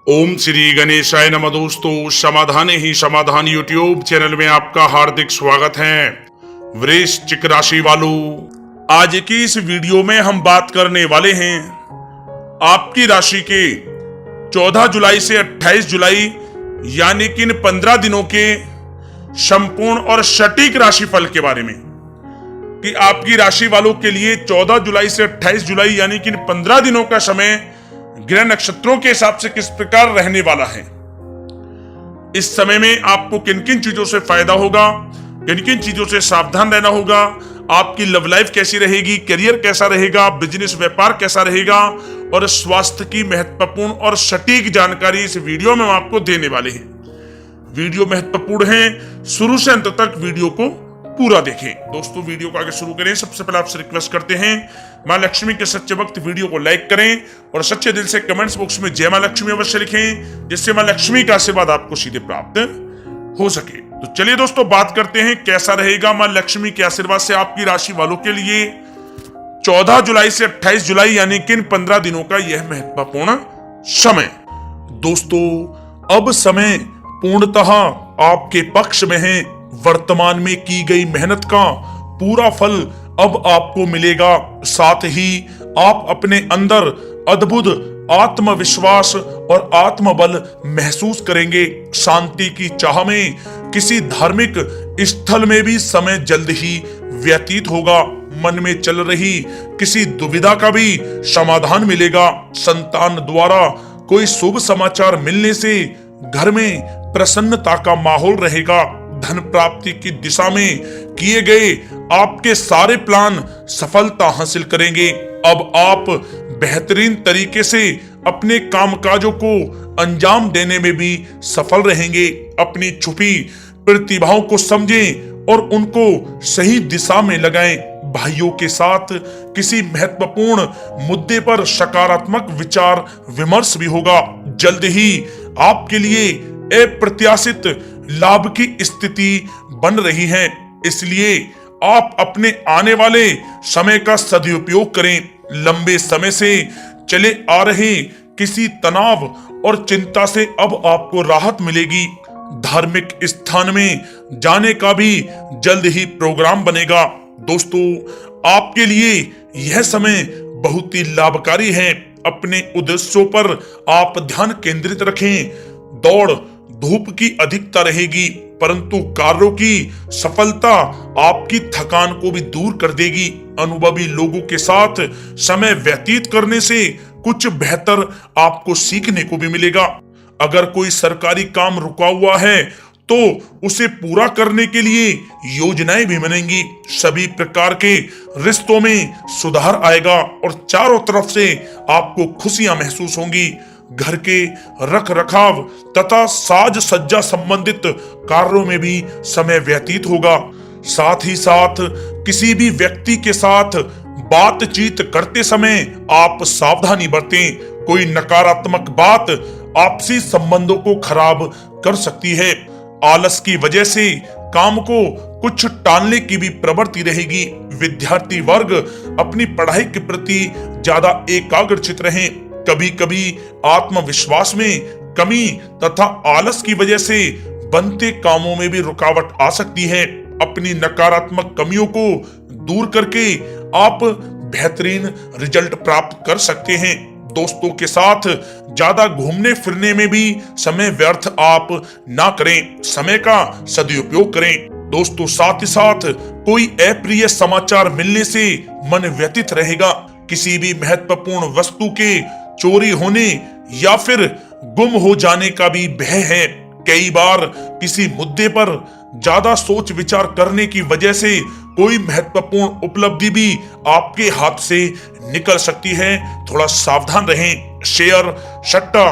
ओम श्री गणेशाय नमः। दोस्तों, समाधान ही समाधान यूट्यूब चैनल में आपका हार्दिक स्वागत है। वृश्चिक राशि वालों, आज की इस वीडियो में हम बात करने वाले हैं आपकी राशि के 14 जुलाई से 28 जुलाई यानी कि इन 15 दिनों के संपूर्ण और सटीक राशिफल के बारे में कि आपकी राशि वालों के लिए 14 जुलाई से 28 जुलाई यानी कि इन 15 दिनों का समय ग्रह नक्षत्रों के हिसाब से किस प्रकार रहने वाला है। इस समय में आपको किन किन चीजों से फायदा होगा, किन किन चीजों से सावधान रहना होगा, आपकी लव लाइफ कैसी रहेगी, करियर कैसा रहेगा, बिजनेस व्यापार कैसा रहेगा और स्वास्थ्य की महत्वपूर्ण और सटीक जानकारी इस वीडियो में हम आपको देने वाले हैं। वीडियो महत्वपूर्ण है, शुरू से अंत तक वीडियो को पूरा देखें। दोस्तों, वीडियो को आगे शुरू करें सबसे पहले आपसे रिक्वेस्ट करते हैं, मां लक्ष्मी के सच्चे भक्त वीडियो को लाइक करें और सच्चे दिल से कमेंट्स बॉक्स में जय मां लक्ष्मी अवश्य लिखें, जिससे मां लक्ष्मी का आशीर्वाद आपको सीधे प्राप्त हो सके। तो चलिए दोस्तों, बात करते हैं कैसा रहेगा मां लक्ष्मी के आशीर्वाद से आपकी राशि वालों के लिए 14 जुलाई से 28 जुलाई यानी कि 15 दिनों का यह महत्वपूर्ण समय। दोस्तों, अब समय पूर्णतः आपके पक्ष में है। वर्तमान में की गई मेहनत का पूरा फल अब आपको मिलेगा। साथ ही आप अपने अंदर अद्भुत आत्मविश्वास और आत्मबल महसूस करेंगे। शांति की चाह में किसी धार्मिक स्थल में भी समय जल्द ही व्यतीत होगा। मन में चल रही किसी दुविधा का भी समाधान मिलेगा। संतान द्वारा कोई शुभ समाचार मिलने से घर में प्रसन्नता का माहौल रहेगा। धन प्राप्ति की दिशा में किए गए आपके सारे प्लान सफलता हासिल करेंगे। अब आप बेहतरीन तरीके से अपने कामकाजों को अंजाम देने में भी सफल रहेंगे। अपनी छुपी प्रतिभाओं को समझें और उनको सही दिशा में लगाएं। भाइयों के साथ किसी महत्वपूर्ण मुद्दे पर सकारात्मक विचार विमर्श भी होगा। जल्द ही आपके लिए अप्रत्याशित लाभ की स्थिति बन रही है, इसलिए आप अपने आने वाले समय का सदुपयोग करें। लंबे समय से चले आ रहे किसी तनाव और चिंता से अब आपको राहत मिलेगी। धार्मिक स्थान में जाने का भी जल्द ही प्रोग्राम बनेगा। दोस्तों, आपके लिए यह समय बहुत ही लाभकारी है। अपने उद्देश्यों पर आप ध्यान केंद्रित रखें। दौड़ धूप की अधिकता रहेगी, परंतु कार्यों की सफलता आपकी थकान को भी दूर कर देगी। अनुभवी लोगों के साथ समय व्यतीत करने से कुछ बेहतर आपको सीखने को भी मिलेगा। अगर कोई सरकारी काम रुका हुआ है तो उसे पूरा करने के लिए योजनाएं भी बनेंगी। सभी प्रकार के रिश्तों में सुधार आएगा और चारों तरफ से आपको खुशियां महसूस होंगी। घर के रख रखाव तथा साज सज्जा संबंधित कार्यों में भी समय व्यतीत होगा। साथ ही साथ किसी भी व्यक्ति के साथ बातचीत करते समय आप सावधानी बरतें। कोई नकारात्मक बात आपसी संबंधों को खराब कर सकती है। आलस की वजह से काम को कुछ टालने की भी प्रवृत्ति रहेगी। विद्यार्थी वर्ग अपनी पढ़ाई के प्रति ज्यादा एकाग्रचित रहें। कभी कभी आत्मविश्वास में कमी तथा आलस की वजह से बनते कामों में भी रुकावट आ सकती है। अपनी नकारात्मक कमियों को दूर करके आप बेहतरीन रिजल्ट प्राप्त कर सकते हैं। दोस्तों के साथ ज्यादा घूमने फिरने में भी समय व्यर्थ आप ना करें, समय का सदुपयोग करें। दोस्तों, साथ ही साथ कोई अप्रिय समाचार मिलने से मन व्यतीत रहेगा। किसी भी महत्वपूर्ण वस्तु के चोरी होने या फिर गुम हो जाने का भी भय है। कई बार किसी मुद्दे पर ज्यादा सोच विचार करने की वजह से कोई महत्वपूर्ण उपलब्धि भी आपके हाथ से निकल सकती है। थोड़ा सावधान रहें। शेयर, सट्टा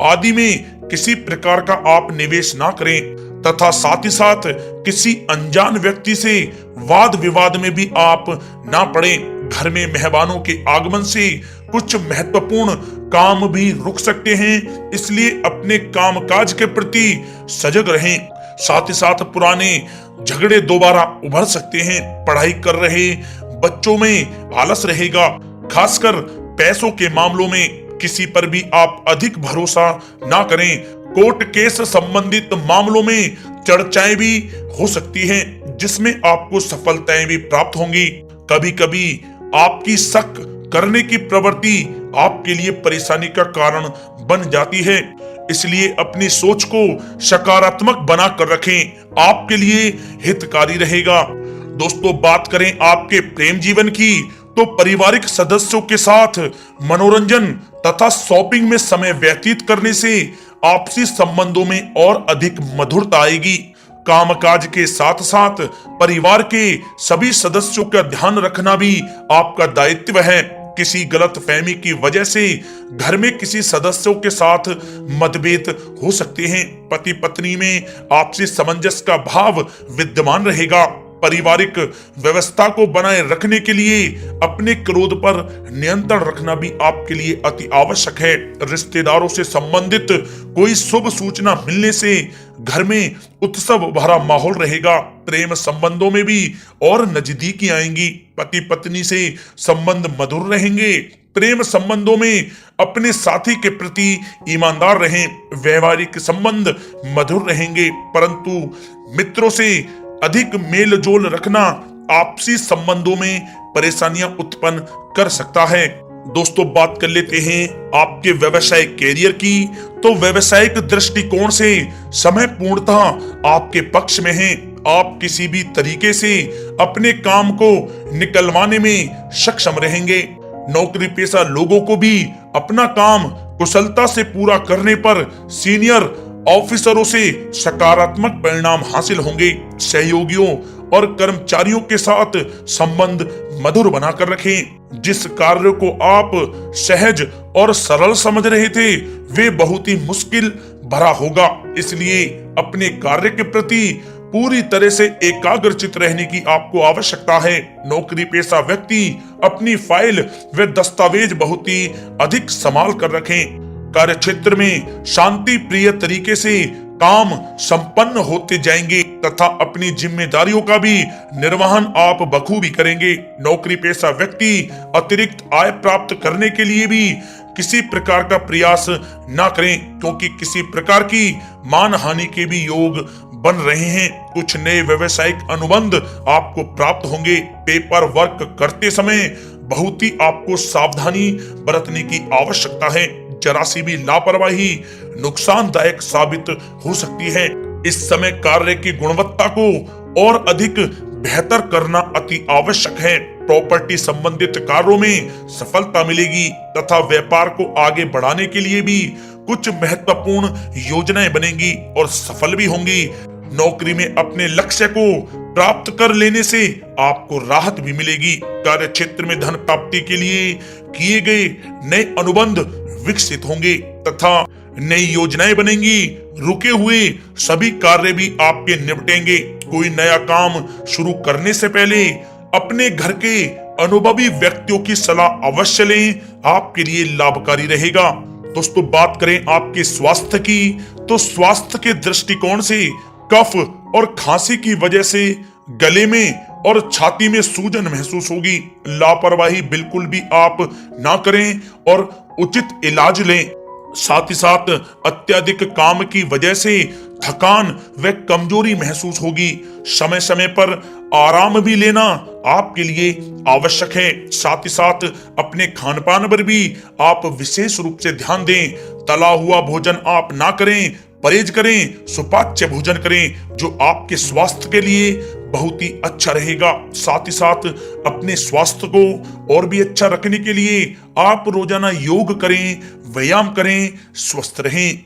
आदि में किसी प्रकार का आप निवेश ना करें तथा साथ ही साथ किसी अनजान व्यक्ति से वाद विवाद में भी आप ना पड़ें। घर में मेहमानों के आगमन से कुछ महत्वपूर्ण काम भी रुक सकते हैं, इसलिए अपने कामकाज के प्रति सजग रहें। साथ ही साथ पुराने झगड़े दोबारा उभर सकते हैं। पढ़ाई कर रहे बच्चों में आलस रहेगा, खासकर पैसों के मामलों में। किसी पर भी आप अधिक भरोसा ना करें। कोर्ट केस संबंधित मामलों में चर्चाएं भी हो सकती हैं, जिसमें आपको सफलताएं भी प्राप्त होंगी। कभी कभी आपकी शक करने की प्रवृत्ति आपके लिए परेशानी का कारण बन जाती है, इसलिए अपनी सोच को सकारात्मक बनाकर रखें, आपके लिए हितकारी रहेगा। दोस्तों, बात करें आपके प्रेम जीवन की, तो पारिवारिक सदस्यों के साथ मनोरंजन तथा शॉपिंग में समय व्यतीत करने से आपसी संबंधों में और अधिक मधुरता आएगी। कामकाज के साथ साथ परिवार के सभी सदस्यों का ध्यान रखना भी आपका दायित्व है। किसी गलतफहमी की वजह से घर में किसी सदस्यों के साथ मतभेद हो सकते हैं। पति पत्नी में आपसी सामंजस्य का भाव विद्यमान रहेगा। पारिवारिक व्यवस्था को बनाए रखने के लिए अपने क्रोध पर नियंत्रण रखना भी आपके लिए अति आवश्यक है। रिश्तेदारों से संबंधित कोई शुभ सूचना मिलने से घर में उत्सव भरा माहौल रहेगा। प्रेम संबंधों में भी और नजदीकी आएंगी। पति पत्नी से संबंध मधुर रहेंगे। प्रेम संबंधों में अपने साथी के प्रति ईमानदार रहें। वैवाहिक संबंध मधुर रहेंगे, परंतु मित्रों से अधिक मेल जोल रखना आपसी संबंधों में परेशानियां उत्पन्न कर सकता है। दोस्तों, बात कर लेते हैं आपके व्यवसायिक कैरियर की। तो व्यवसायिक दृष्टिकोण से समय पूर्णतः आपके पक्ष में है। आप किसी भी तरीके से अपने काम को निकलवाने में सक्षम रहेंगे। नौकरी पेशा लोगों को भी अपना काम कुशलता से पूरा करने पर सीनियर ऑफिसरों से सकारात्मक परिणाम हासिल होंगे। सहयोगियों और कर्मचारियों के साथ संबंध मधुर बनाकर रखें। जिस कार्य को आप सहज और सरल समझ रहे थे, वे बहुत ही मुश्किल भरा होगा। इसलिए अपने कार्य के प्रति पूरी तरह से एकाग्रचित रहने की आपको आवश्यकता है। नौकरी पेशा व्यक्ति अपनी फाइल व दस्तावेज बहुत ही अधिक संभाल कर रखें। कार्य क्षेत्र में शांति प्रिय तरीके से काम संपन्न होते जाएंगे तथा अपनी जिम्मेदारियों का भी निर्वहन आप बखूबी करेंगे। नौकरी पेशा व्यक्ति अतिरिक्त आय प्राप्त करने के लिए भी किसी प्रकार का प्रयास ना करें, क्योंकि किसी प्रकार की मान हानि के भी योग बन रहे हैं। कुछ नए व्यवसायिक अनुबंध आपको प्राप्त होंगे। पेपर वर्क करते समय बहुत ही आपको सावधानी बरतने की आवश्यकता है। जरा सी भी लापरवाही नुकसानदायक साबित हो सकती है। इस समय कार्य की गुणवत्ता को और अधिक बेहतर करना अति आवश्यक है। प्रॉपर्टी संबंधित कार्यों में सफलता मिलेगी तथा व्यापार को आगे बढ़ाने के लिए भी कुछ महत्वपूर्ण योजनाएं बनेंगी और सफल भी होंगी। नौकरी में अपने लक्ष्य को प्राप्त कर लेने से आपको राहत भी मिलेगी। कार्य क्षेत्र में धन प्राप्ति के लिए किए गए नए अनुबंध विकसित होंगे तथा नई योजनाएं बनेंगी। रुके हुए सभी कार्य भी आपके निपटेंगे। कोई नया काम शुरू करने से पहले अपने घर के अनुभवी व्यक्तियों की सलाह अवश्य लें, आपके लिए लाभकारी रहेगा। दोस्तों, बात करें आपके स्वास्थ्य की, तो स्वास्थ्य के दृष्टिकोण से कफ और खांसी की वजह से गले में और छाती में सूजन महसूस होगी। लापरवाही बिल्कुल भी आप ना करें और उचित इलाज लें। साथ ही साथ अत्यधिक काम की वजह से थकान व कमजोरी महसूस होगी। समय समय पर आराम भी लेना आपके लिए आवश्यक है। साथ ही साथ अपने खान पान पर भी आप विशेष रूप से ध्यान दें। तला हुआ भोजन आप ना करें, परहेज करें, सुपाच्य भोजन करें, जो आपके स्वास्थ्य के लिए बहुत ही अच्छा रहेगा। साथ ही साथ अपने स्वास्थ्य को और भी अच्छा रखने के लिए आप रोजाना योग करें, व्यायाम करें, स्वस्थ रहें।